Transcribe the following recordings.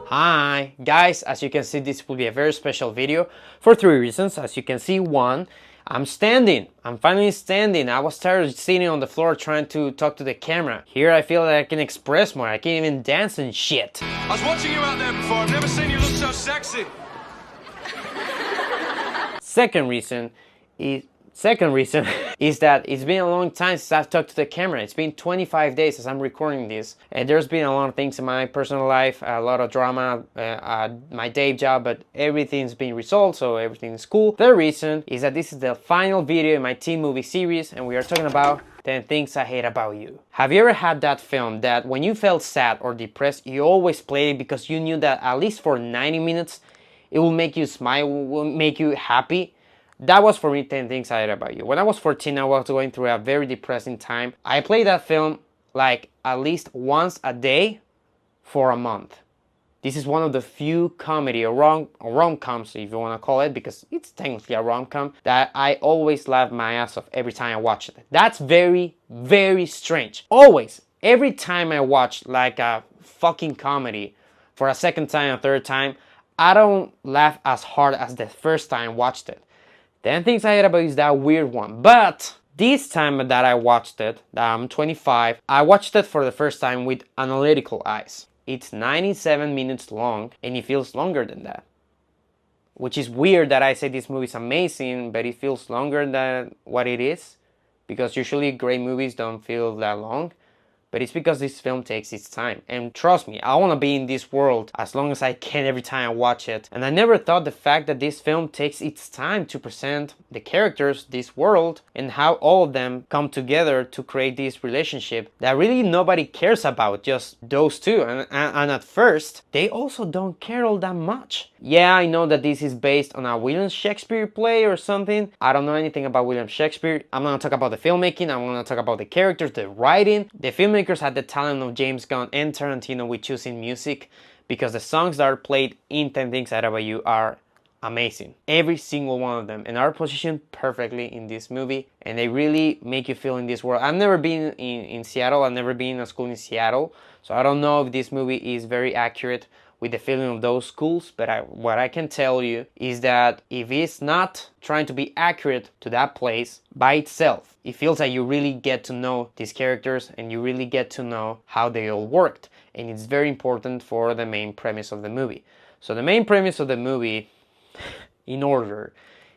Hi guys, as you can see, this will be a very special video for three reasons. As you can see, one, I'm finally standing. I was tired of sitting on the floor trying to talk to the camera. Here I feel that I can express more. I can even dance and shit. I was watching you out there before. I've never seen you look so sexy. Second reason is that it's been a long time since I've talked to the camera. It's been 25 days as I'm recording this, and there's been a lot of things in my personal life, a lot of drama, my day job, but everything's been resolved, so everything's cool. Third reason is that this is the final video in my teen movie series, and we are talking about 10 Things I Hate About You. Have you ever had that film that when you felt sad or depressed, you always played it because you knew that at least for 90 minutes, it will make you smile, will make you happy? That was for me 10 Things I Hate About You. When I was 14, I was going through a very depressing time. I played that film like at least once a day for a month. This is one of the few comedy or rom-coms, if you want to call it, because it's technically a rom-com, that I always laugh my ass off every time I watch it. That's very, very strange. Always, every time I watch like a fucking comedy for a second time, a third time, I don't laugh as hard as the first time I watched it. 10 Things I Hate About You is that weird one. But this time that I watched it, that I'm 25, I watched it for the first time with analytical eyes. It's 97 minutes long and it feels longer than that. Which is weird that I say this movie is amazing, but it feels longer than what it is. Because usually great movies don't feel that long. But it's because this film takes its time. And trust me, I want to be in this world as long as I can every time I watch it. And I never thought the fact that this film takes its time to present the characters, this world, and how all of them come together to create this relationship that really nobody cares about, just those two. And at first, they also don't care all that much. Yeah, I know that this is based on a William Shakespeare play or something. I don't know anything about William Shakespeare. I'm going to talk about the filmmaking. I'm going to talk about the characters, the writing. The filmmakers had the talent of James Gunn and Tarantino with choosing music, because the songs that are played in 10 Things I Hate About You are amazing. Every single one of them, and are positioned perfectly in this movie, and they really make you feel in this world. I've never been in Seattle. I've never been in a school in Seattle, so I don't know if this movie is very accurate with the feeling of those schools, but what I can tell you is that if it's not trying to be accurate to that place by itself, it feels like you really get to know these characters and you really get to know how they all worked, and it's very important for the main premise of the movie. So the main premise of the movie, in order,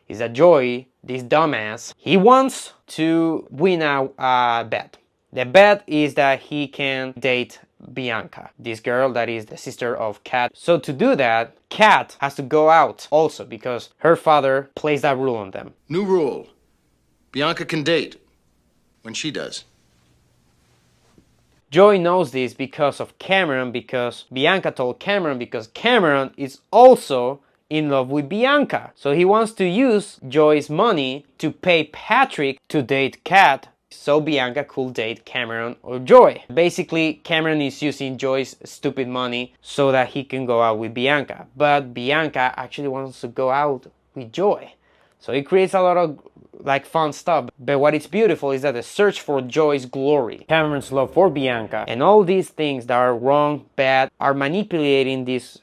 is that Joey, this dumbass, he wants to win a bet. The bet is that he can date Bianca, this girl that is the sister of Kat. So to do that, Kat has to go out also because her father placed that rule on them. New rule. Bianca can date when she does. Joey knows this because of Cameron, because Bianca told Cameron, because Cameron is also in love with Bianca. So he wants to use Joey's money to pay Patrick to date Kat, so Bianca could date Cameron or Joey. Basically, Cameron is using Joey's stupid money so that he can go out with Bianca. But Bianca actually wants to go out with Joey. So it creates a lot of like fun stuff. But what is beautiful is that the search for Joey's glory, Cameron's love for Bianca, and all these things that are wrong, bad, are manipulating these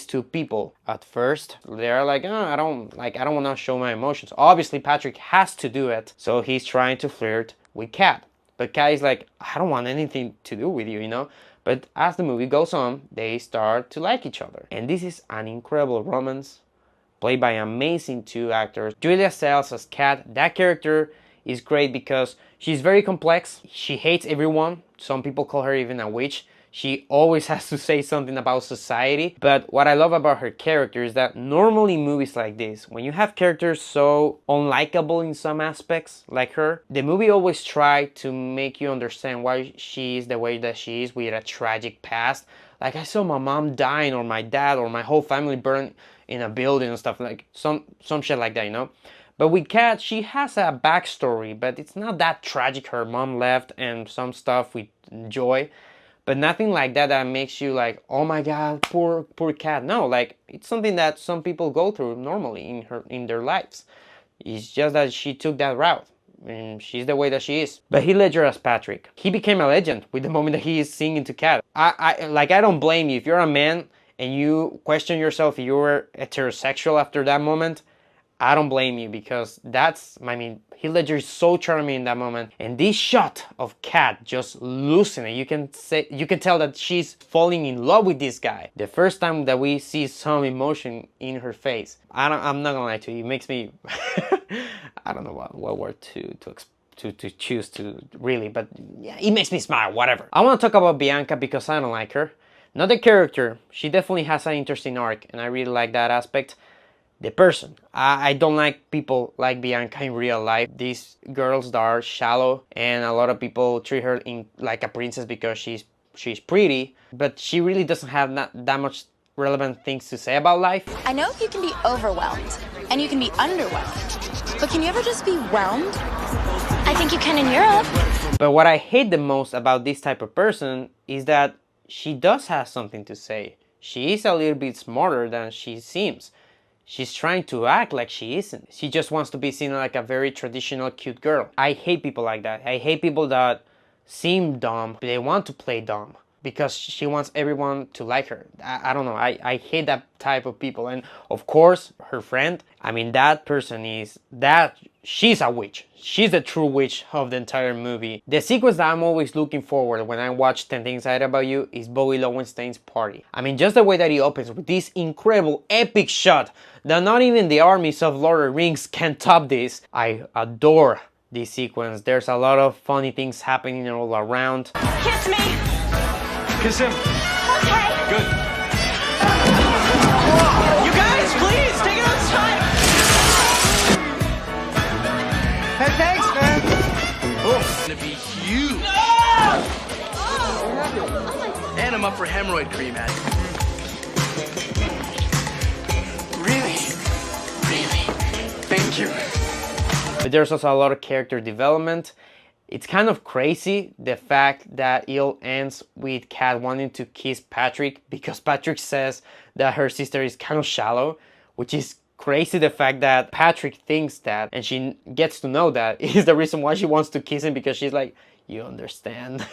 two people. At first, they're like, oh, I don't want to show my emotions. Obviously, Patrick has to do it, so he's trying to flirt with Kat. But Kat is like, I don't want anything to do with you, you know? But as the movie goes on, they start to like each other. And this is an incredible romance, played by amazing two actors. Julia Stiles as Kat. That character is great because she's very complex. She hates everyone. Some people call her even a witch. She always has to say something about society. But what I love about her character is that normally movies like this, when you have characters so unlikable in some aspects, like her, the movie always try to make you understand why she is the way that she is with a tragic past. Like, I saw my mom dying, or my dad, or my whole family burned in a building and stuff, like some shit like that, you know? But with Kat, she has a backstory, but it's not that tragic. Her mom left and some stuff with Joy. But nothing like that that makes you like, oh my god, poor Kat. No, like, it's something that some people go through normally in their lives. It's just that she took that route. And she's the way that she is. But Heath Ledger as Patrick, he became a legend with the moment that he is singing to Kat. I don't blame you if you're a man and you question yourself if you were heterosexual after that moment, I don't blame you, because I mean, Heath Ledger is so charming in that moment. And this shot of Kat just losing it, you can tell that she's falling in love with this guy. The first time that we see some emotion in her face, I'm not gonna lie to you, it makes me, I don't know what word to choose to really, but yeah, it makes me smile, whatever. I want to talk about Bianca because I don't like her. Not the character, she definitely has an interesting arc, and I really like that aspect. The person, I don't like people like Bianca in real life. These girls that are shallow, and a lot of people treat her like a princess because she's pretty, but she really doesn't have not that much relevant things to say about life. I know you can be overwhelmed and you can be underwhelmed, but can you ever just be whelmed? I think you can in Europe. But what I hate the most about this type of person is that she does have something to say. She is a little bit smarter than she seems. She's trying to act like she isn't. She just wants to be seen like a very traditional cute girl. I hate people like that. I hate people that seem dumb, but they want to play dumb because she wants everyone to like her. I don't know. I hate that type of people. And of course, her friend, I mean, that person she's a witch. She's the true witch of the entire movie. The sequence that I'm always looking forward when I watch 10 Things I Hate About You is Bowie Lowenstein's party. I mean, just the way that he opens with this incredible epic shot that not even the armies of Lord of the Rings can top this. I adore this sequence. There's a lot of funny things happening all around. Kiss me. Kiss him. Okay. Good. You guys, please, take it outside. Hey, thanks, man. Oh, gonna be huge. And I'm up for hemorrhoid cream, Ed. Really? Thank you. But there's also a lot of character development. It's kind of crazy the fact that it all ends with Kat wanting to kiss Patrick because Patrick says that her sister is kind of shallow, which is crazy. The fact that Patrick thinks that and she gets to know that is the reason why she wants to kiss him, because she's like, you understand.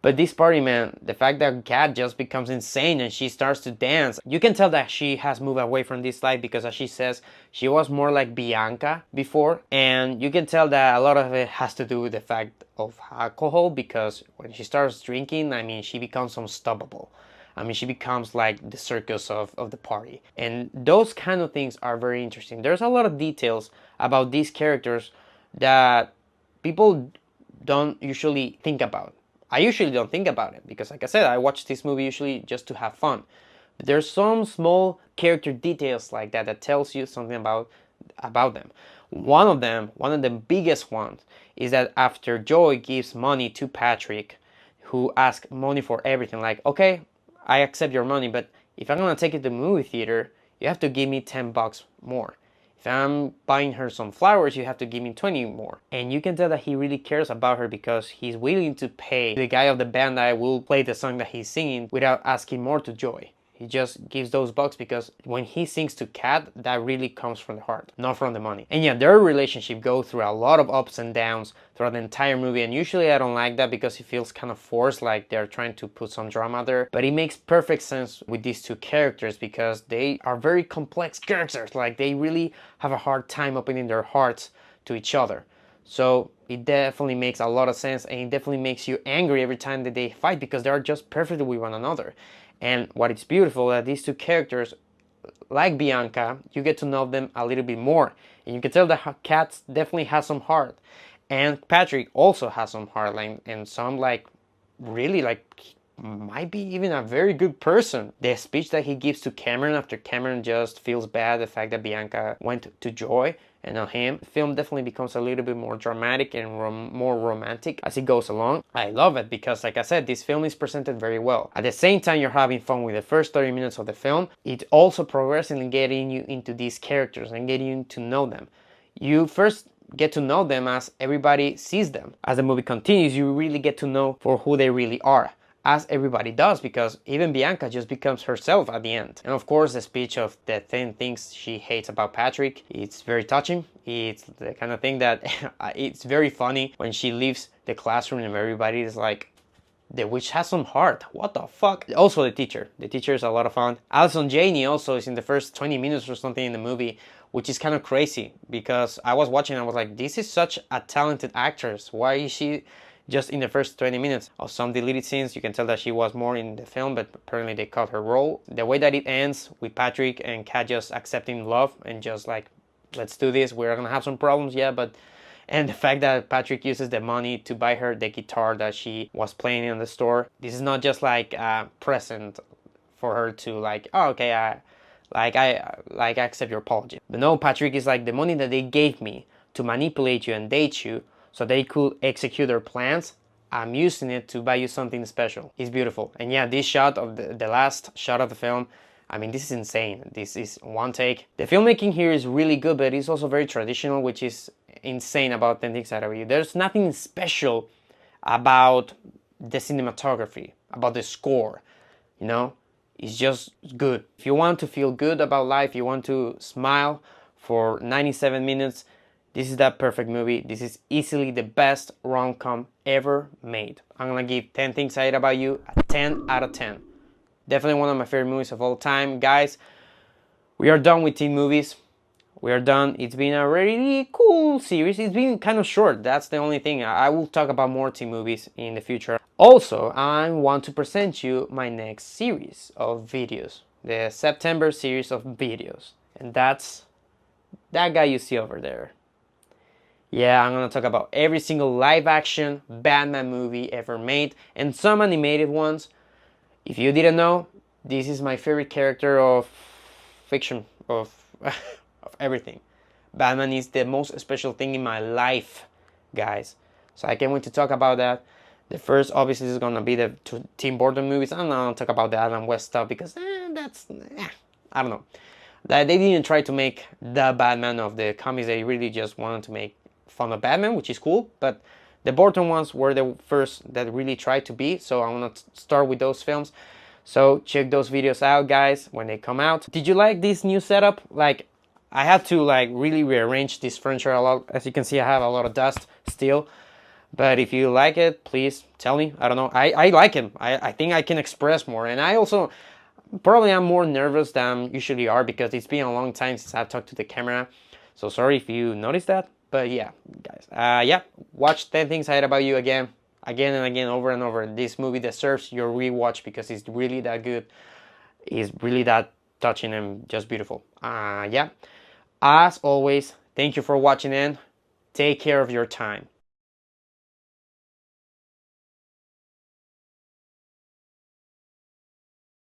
But this party, man, the fact that Kat just becomes insane and she starts to dance, you can tell that she has moved away from this life, because as she says, she was more like Bianca before, and you can tell that a lot of it has to do with the fact of alcohol, because when she starts drinking, I mean, she becomes unstoppable. I mean, she becomes like the circus of the party. And those kind of things are very interesting. There's a lot of details about these characters that people don't usually think about. I usually don't think about it because, like I said, I watch this movie usually just to have fun. But there's some small character details like that that tells you something about them. One of the biggest ones, is that after Joy gives money to Patrick, who asks money for everything, like, okay, I accept your money, but if I'm gonna take it to the movie theater, you have to give me $10 more. If I'm buying her some flowers, you have to give me 20 more. And you can tell that he really cares about her, because he's willing to pay the guy of the band that will play the song that he's singing without asking more to Joy. He just gives those bucks because when he sings to Kat, that really comes from the heart, not from the money. And yeah, their relationship goes through a lot of ups and downs throughout the entire movie, and usually I don't like that because it feels kind of forced, like they're trying to put some drama there. But it makes perfect sense with these two characters because they are very complex characters. Like, they really have a hard time opening their hearts to each other. So it definitely makes a lot of sense, and it definitely makes you angry every time that they fight because they are just perfect with one another. And what is beautiful that these two characters, like Bianca, you get to know them a little bit more, and you can tell that Kat definitely has some heart, and Patrick also has some heart, and some really might be even a very good person. The speech that he gives to Cameron after Cameron just feels bad, the fact that Bianca went to Joy and not him. The film definitely becomes a little bit more dramatic and more romantic as it goes along. I love it because, like I said, this film is presented very well. At the same time you're having fun with the first 30 minutes of the film, it also progressively getting you into these characters and getting you to know them. You first get to know them as everybody sees them. As the movie continues, you really get to know for who they really are, as everybody does, because even Bianca just becomes herself at the end. And of course, the speech of the 10 things she hates about Patrick, it's very touching. It's the kind of thing that it's very funny when she leaves the classroom and everybody is like, The witch has some heart. What the fuck? Also the teacher. The teacher is a lot of fun. Alison Janney also is in the first 20 minutes or something in the movie, which is kind of crazy because I was watching and I was like, this is such a talented actress. Why is she just in the first 20 minutes? Of some deleted scenes, you can tell that she was more in the film, but apparently they cut her role. The way that it ends with Patrick and Kat just accepting love and just like, let's do this. We're gonna have some problems, yeah, but... And the fact that Patrick uses the money to buy her the guitar that she was playing in the store. This is not just like a present for her to like, oh, okay, I accept your apology. But no, Patrick is like, the money that they gave me to manipulate you and date you so they could execute their plans, I'm using it to buy you something special. It's beautiful. And yeah, this shot of the last shot of the film, I mean, this is insane. This is one take. The filmmaking here is really good, but it's also very traditional, which is insane about 10 Things I Hate About You. There's nothing special about the cinematography, about the score, you know? It's just good. If you want to feel good about life, you want to smile for 97 minutes, this is that perfect movie. This is easily the best rom-com ever made. I'm gonna give 10 Things I Hate About You a 10 out of 10. Definitely one of my favorite movies of all time. Guys, we are done with teen movies. We are done. It's been a really cool series. It's been kind of short. That's the only thing. I will talk about more teen movies in the future. Also, I want to present you my next series of videos. The September series of videos. And that's that guy you see over there. Yeah, I'm gonna talk about every single live action Batman movie ever made and some animated ones. If you didn't know, this is my favorite character of fiction, of everything. Batman is the most special thing in my life, guys. So I can't wait to talk about that. The first, obviously, is gonna be the Tim Burton movies. I'm not gonna talk about the Adam West stuff because I don't know. They didn't try to make the Batman of the comics. They really just wanted to make fun of Batman, which is cool. But the Burton ones were the first that really tried to be. So I want to start with those films. So check those videos out, guys, when they come out. Did you like this new setup? Like, I had to like really rearrange this furniture a lot. As you can see, I have a lot of dust still. But if you like it, please tell me. I don't know. I like it. I think I can express more. And I also probably am more nervous than usually are because it's been a long time since I've talked to the camera. So sorry if you noticed that. But yeah, guys. Yeah, watch 10 Things I Hate About You again and again, over and over. This movie deserves your rewatch because it's really that good. It's really that touching and just beautiful. Yeah. As always, thank you for watching and take care of your time.